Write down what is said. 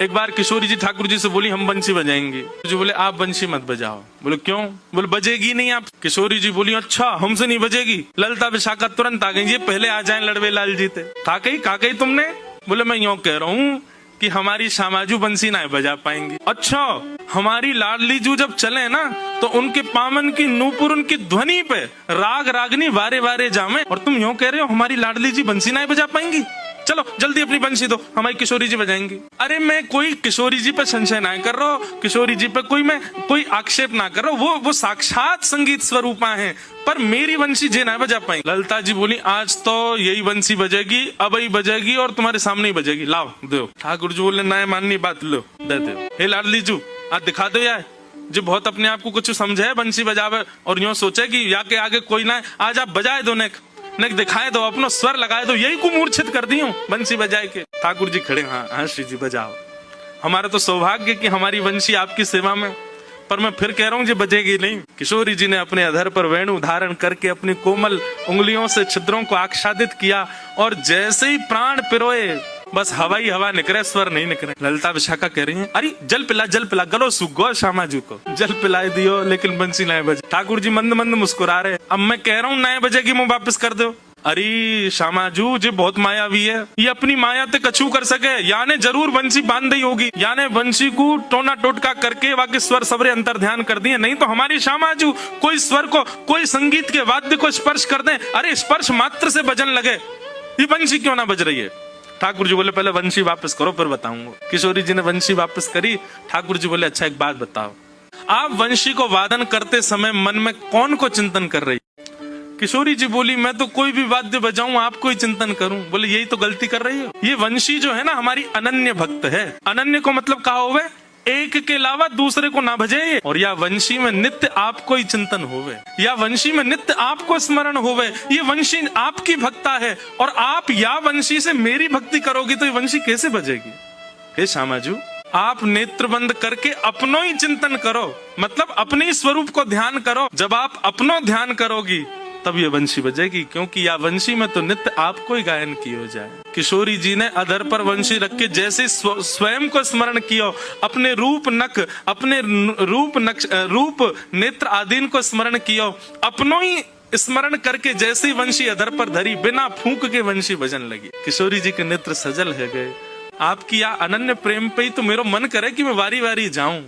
एक बार किशोरी जी ठाकुर जी से बोली हम बंसी बजाएंगे। जो बोले आप बंसी मत बजाओ। बोले क्यों? बोले बजेगी नहीं आप। किशोरी जी बोली अच्छा हमसे नहीं बजेगी। ललता विशाखा तुरंत आ गई, ये पहले आ जाए लड़वे लाल जी थे। कहा कही तुमने? बोले मैं यूं कह रहा हूँ कि हमारी श्यामाजू बंसी ना बजा पाएंगी। अच्छा हमारी लाडली जू जब चले ना तो उनके पामन की नूपुर उनकी ध्वनि पे राग रागनी वारे वारे जामे, और तुम यूं कह रहे हो हमारी लाडली जी बंसी ना बजा पाएंगी। चलो जल्दी अपनी बंसी दो, हमारी किशोरी जी बजाएंगी। अरे मैं कोई किशोरी जी पे संशय ना कर रहा हूँ, किशोरी जी पे कोई आक्षेप ना कर रहा हूँ, वो साक्षात संगीत स्वरूपा है, पर मेरी बंसी जे ना बजा पाएंगी। ललता जी बोली आज तो यही बंसी बजेगी, अब ही बजेगी और तुम्हारे सामने ही बजेगी, लाओ दो। ठाकुर जी बोले ना माननी बात, लो दे दो। हे लाडली जू आज दिखा दो यार, जो बहुत अपने आप को कुछ समझे बंसी बजावे और यूं सोचे कि या के आगे कोई ना, आज आप बजाए दो, नेक दिखाए दो, अपना स्वर लगाए दो, यही को मूर्छित कर दी हूँ बंसी बजाए के। ठाकुर जी खड़े, हाँ श्री जी बजाओ, हमारा तो सौभाग्य कि हमारी बंसी आपकी सेवा में, पर मैं फिर कह रहा हूँ ये बजेगी नहीं। किशोरी जी ने अपने अधर पर वेणु धारण करके अपनी कोमल उंगलियों से छिद्रों को आच्छादित किया और जैसे ही प्राण पिरोए बस हवा ही हवा निकले, स्वर नहीं निकले। ललता विशाखा कह रही है अरे जल पिला गलो सूख गो, श्यामाजू को जल पिलाए दियो लेकिन बंसी नए बजे। ठाकुर जी मंद मंद मुस्कुरा रहे, अब मैं कह रहा हूँ नए बजेगी मुंह वापस कर दो। अरे श्यामाजू जी बहुत मायावी है, ये अपनी माया ते कछु कर सके, याने जरूर बंसी बांध दी होगी, याने बंसी को टोना टोटका करके बाकी स्वर सबरे अंतर ध्यान कर दिए, नहीं तो हमारी श्यामाजू कोई स्वर को, कोई संगीत के वाद्य को स्पर्श कर दे, अरे स्पर्श मात्र से बजन लगे, ये बंसी क्यों ना बज रही है। ठाकुर जी बोले पहले वंशी वापस करो फिर बताऊंगा। किशोरी जी ने वंशी वापस करी। ठाकुर जी बोले अच्छा एक बात बताओ, आप वंशी को वादन करते समय मन में कौन को चिंतन कर रही? किशोरी जी बोली मैं तो कोई भी वाद्य बजाऊं आपको ही चिंतन करूं। बोले यही तो गलती कर रही हो, ये वंशी जो है ना हमारी अनन्य भक्त है। अनन्य को मतलब कहा होवे एक के अलावा दूसरे को ना भजे, और या वंशी में नित्य आपको ही चिंतन होवे, या वंशी में नित्य आपको स्मरण होवे, ये वंशी आपकी भक्ता है और आप या वंशी से मेरी भक्ति करोगी तो ये वंशी कैसे बजेगी। हे श्यामाजू आप नेत्र बंद करके अपनो ही चिंतन करो, मतलब अपने स्वरूप को ध्यान करो, जब आप अपनो ध्यान करोगी तब ये वंशी बजेगी, क्योंकि या वंशी में तो नित्य आपको ही गायन किया जाए। किशोरी जी ने अधर पर वंशी रख के जैसे स्वयं को स्मरण किया, अपने रूप नक, अपने रूप नेत्र आदि को स्मरण किया, अपनों ही स्मरण करके जैसे वंशी अधर पर धरी, बिना फूंक के वंशी बजन लगी। किशोरी जी के नेत्र सजल है गए। आपकी या अनन्य प्रेम पे ही तो मेरा मन करे कि मैं वारी वारी जाऊं।